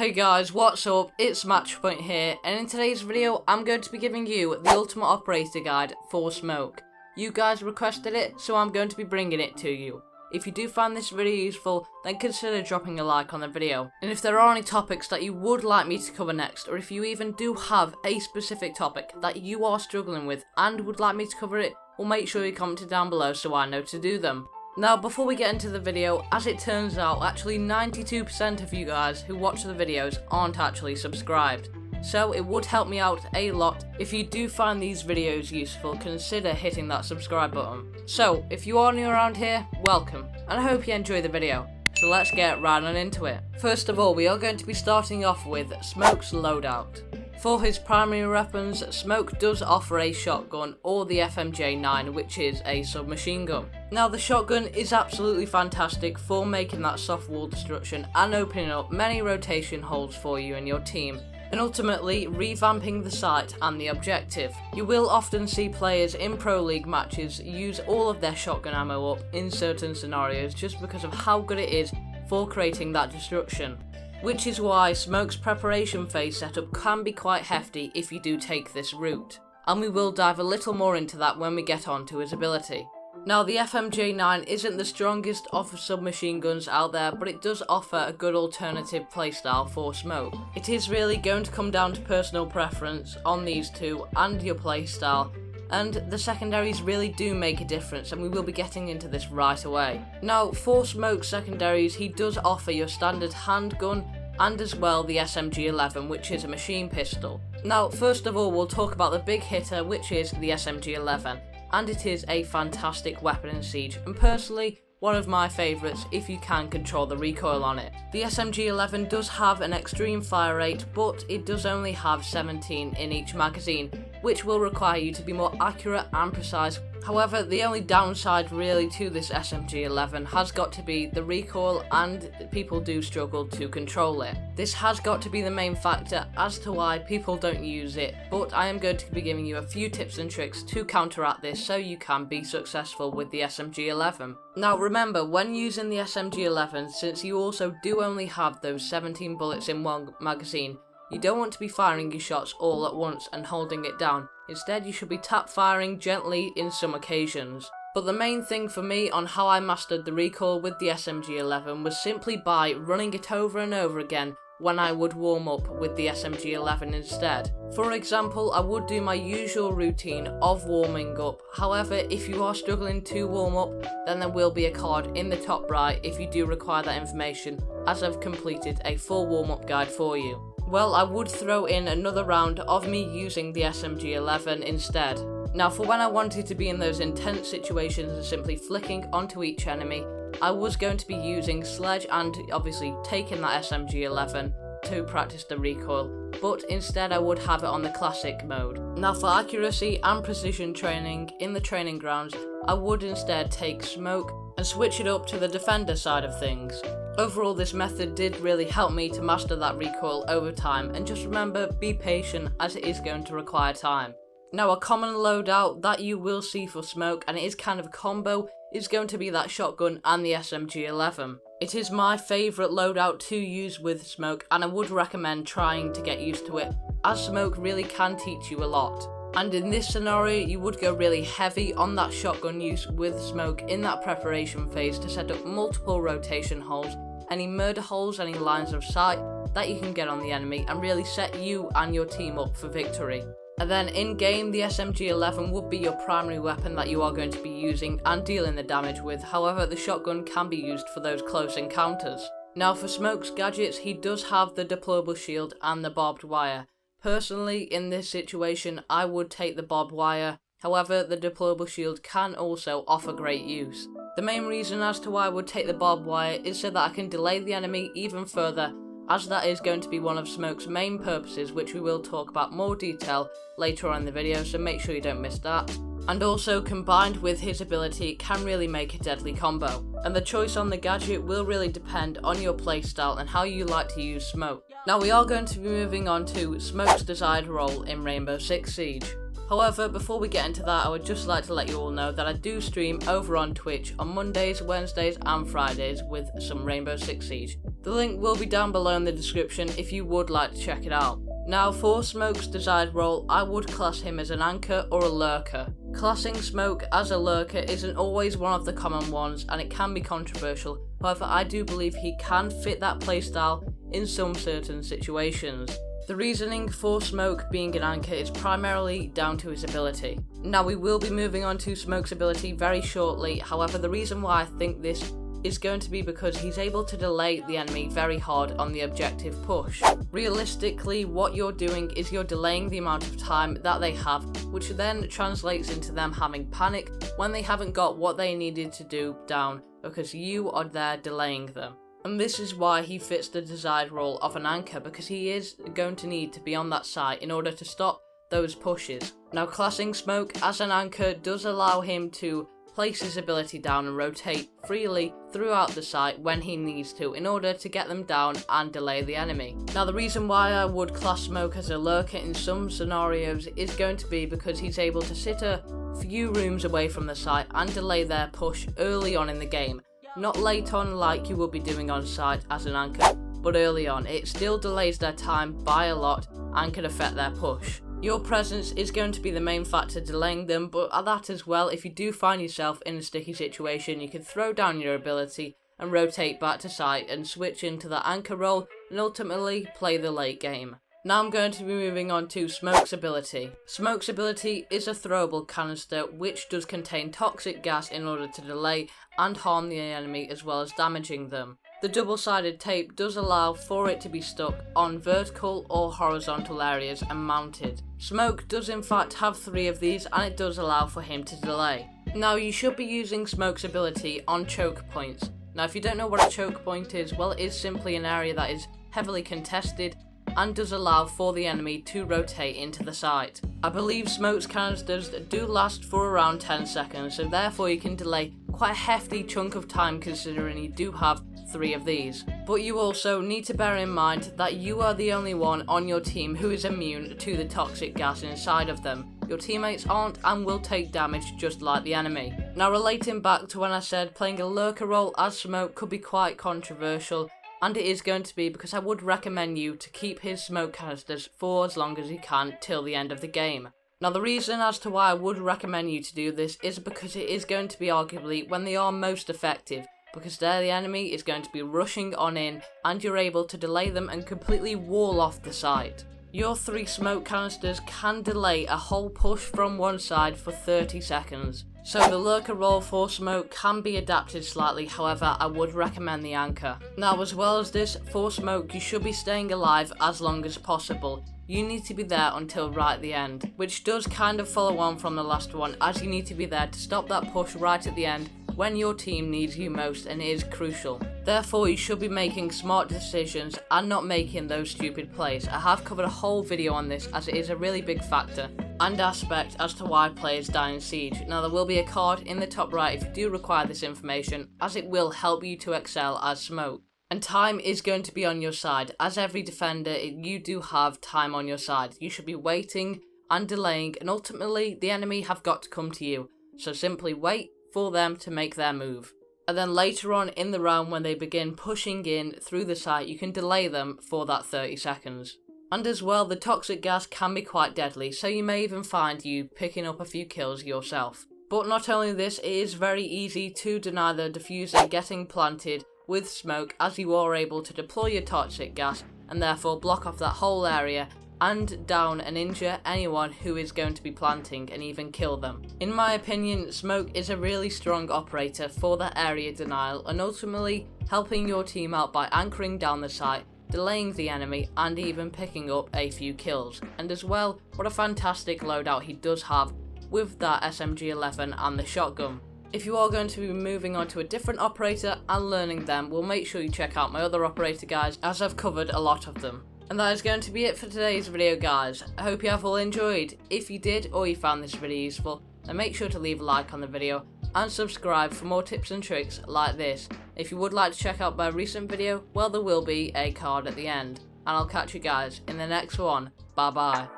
Hey guys, what's up? It's MatchPoint here, and in today's video I'm going to be giving you the ultimate operator guide for Smoke. You guys requested it, so I'm going to be bringing it to you. If you do find this video useful, then consider dropping a like on the video. And if there are any topics that you would like me to cover next, or if you even do have a specific topic that you are struggling with and would like me to cover it, well, make sure you comment it down below so I know to do them. Now, before we get into the video, as it turns out, actually 92% of you guys who watch the videos aren't actually subscribed. So it would help me out a lot. If you do find these videos useful, consider hitting that subscribe button. So, if you are new around here, welcome, and I hope you enjoy the video. So let's get right on into it. First of all, we are going to be starting off with Smoke's loadout. For his primary weapons, Smoke does offer a shotgun or the FMJ9, which is a submachine gun. Now, the shotgun is absolutely fantastic for making that soft wall destruction and opening up many rotation holes for you and your team, and ultimately revamping the site and the objective. You will often see players in Pro League matches use all of their shotgun ammo up in certain scenarios just because of how good it is for creating that destruction. Which is why Smoke's preparation phase setup can be quite hefty if you do take this route. And we will dive a little more into that when we get on to his ability. Now, the FMJ9 isn't the strongest of submachine guns out there, but it does offer a good alternative playstyle for Smoke. It is really going to come down to personal preference on these two and your playstyle, and the secondaries really do make a difference, and we will be getting into this right away. Now, for Smoke's secondaries, he does offer your standard handgun and as well the SMG-11, which is a machine pistol. Now, first of all, we'll talk about the big hitter, which is the SMG-11. And it is a fantastic weapon in Siege, and personally, one of my favourites if you can control the recoil on it. The SMG-11 does have an extreme fire rate, but it does only have 17 in each magazine, which will require you to be more accurate and precise. However, the only downside really to this SMG-11 has got to be the recoil, and people do struggle to control it. This has got to be the main factor as to why people don't use it, but I am going to be giving you a few tips and tricks to counteract this so you can be successful with the SMG-11. Now remember, when using the SMG-11, since you also do only have those 17 bullets in one magazine, you don't want to be firing your shots all at once and holding it down. Instead, you should be tap firing gently in some occasions. But the main thing for me on how I mastered the recoil with the SMG-11 was simply by running it over and over again when I would warm up with the SMG-11 instead. For example, I would do my usual routine of warming up. However, if you are struggling to warm up, then there will be a card in the top right if you do require that information, as I've completed a full warm-up guide for you. Well, I would throw in another round of me using the SMG-11 instead. Now, for when I wanted to be in those intense situations and simply flicking onto each enemy, I was going to be using Sledge and obviously taking that SMG-11 to practice the recoil, but instead I would have it on the classic mode. Now, for accuracy and precision training in the training grounds, I would instead take Smoke and switch it up to the defender side of things. Overall, this method did really help me to master that recoil over time, and just remember, be patient as it is going to require time. Now, a common loadout that you will see for Smoke, and it is kind of a combo, is going to be that shotgun and the SMG-11. It is my favourite loadout to use with Smoke, and I would recommend trying to get used to it, as Smoke really can teach you a lot. And in this scenario, you would go really heavy on that shotgun use with Smoke in that preparation phase to set up multiple rotation holes, any murder holes, any lines of sight that you can get on the enemy, and really set you and your team up for victory. And then in game, the SMG-11 would be your primary weapon that you are going to be using and dealing the damage with. However, the shotgun can be used for those close encounters. Now, for Smoke's gadgets, he does have the deployable shield and the barbed wire. Personally, in this situation, I would take the barbed wire. However, the deployable shield can also offer great use. The main reason as to why I would take the barbed wire is so that I can delay the enemy even further, as that is going to be one of Smoke's main purposes, which we will talk about more detail later on in the video, so make sure you don't miss that. And also, combined with his ability, it can really make a deadly combo. And the choice on the gadget will really depend on your playstyle and how you like to use Smoke. Now, we are going to be moving on to Smoke's desired role in Rainbow Six Siege. However, before we get into that, I would just like to let you all know that I do stream over on Twitch on Mondays, Wednesdays and Fridays with some Rainbow Six Siege. The link will be down below in the description if you would like to check it out. Now, for Smoke's desired role, I would class him as an anchor or a lurker. Classing Smoke as a lurker isn't always one of the common ones and it can be controversial. However, I do believe he can fit that playstyle in some certain situations. The reasoning for Smoke being an anchor is primarily down to his ability. Now, we will be moving on to Smoke's ability very shortly. However, the reason why I think this is going to be because he's able to delay the enemy very hard on the objective push. Realistically, what you're doing is you're delaying the amount of time that they have, which then translates into them having panic when they haven't got what they needed to do down because you are there delaying them. And this is why he fits the desired role of an anchor, because he is going to need to be on that site in order to stop those pushes. Now, classing Smoke as an anchor does allow him to place his ability down and rotate freely throughout the site when he needs to in order to get them down and delay the enemy. Now, the reason why I would class Smoke as a lurker in some scenarios is going to be because he's able to sit a few rooms away from the site and delay their push early on in the game. Not late on like you will be doing on site as an anchor, but early on. It still delays their time by a lot and can affect their push. Your presence is going to be the main factor delaying them, but at that as well, if you do find yourself in a sticky situation, you can throw down your ability and rotate back to site and switch into the anchor role and ultimately play the late game. Now I'm going to be moving on to Smoke's ability. Smoke's ability is a throwable canister which does contain toxic gas in order to delay and harm the enemy as well as damaging them. The double-sided tape does allow for it to be stuck on vertical or horizontal areas and mounted. Smoke does in fact have 3 of these and it does allow for him to delay. Now, you should be using Smoke's ability on choke points. Now, if you don't know what a choke point is, well, it is simply an area that is heavily contested and does allow for the enemy to rotate into the site. I believe Smoke's canisters do last for around 10 seconds, so therefore you can delay quite a hefty chunk of time considering you do have 3 of these. But you also need to bear in mind that you are the only one on your team who is immune to the toxic gas inside of them. Your teammates aren't and will take damage just like the enemy. Now, relating back to when I said playing a lurker role as Smoke could be quite controversial, and it is going to be because I would recommend you to keep his smoke canisters for as long as you can till the end of the game. Now, the reason as to why I would recommend you to do this is because it is going to be arguably when they are most effective, because there the enemy is going to be rushing on in and you're able to delay them and completely wall off the site. Your 3 smoke canisters can delay a whole push from one side for 30 seconds. So the lurker role for Smoke can be adapted slightly, however I would recommend the anchor. Now, as well as this, for Smoke you should be staying alive as long as possible. You need to be there until right at the end, which does kind of follow on from the last one, as you need to be there to stop that push right at the end when your team needs you most, and it is crucial. Therefore, you should be making smart decisions and not making those stupid plays. I have covered a whole video on this as it is a really big factor and aspect as to why players die in Siege. Now, there will be a card in the top right if you do require this information, as it will help you to excel as Smoke. And time is going to be on your side. As every defender, you do have time on your side. You should be waiting and delaying, and ultimately the enemy have got to come to you. So simply wait for them to make their move. And then later on in the round, when they begin pushing in through the site, you can delay them for that 30 seconds. And as well, the toxic gas can be quite deadly, so you may even find you picking up a few kills yourself. But not only this, it is very easy to deny the diffuser getting planted with Smoke, as you are able to deploy your toxic gas and therefore block off that whole area and down and injure anyone who is going to be planting and even kill them. In my opinion, Smoke is a really strong operator for that area denial and ultimately helping your team out by anchoring down the site, delaying the enemy and even picking up a few kills. And as well, what a fantastic loadout he does have with that SMG-11 and the shotgun. If you are going to be moving on to a different operator and learning them, well, make sure you check out my other operator guides, as I've covered a lot of them. And that is going to be it for today's video, guys. I hope you have all enjoyed. If you did or you found this video useful, then make sure to leave a like on the video and subscribe for more tips and tricks like this. If you would like to check out my recent video, well, there will be a card at the end. And I'll catch you guys in the next one. Bye bye.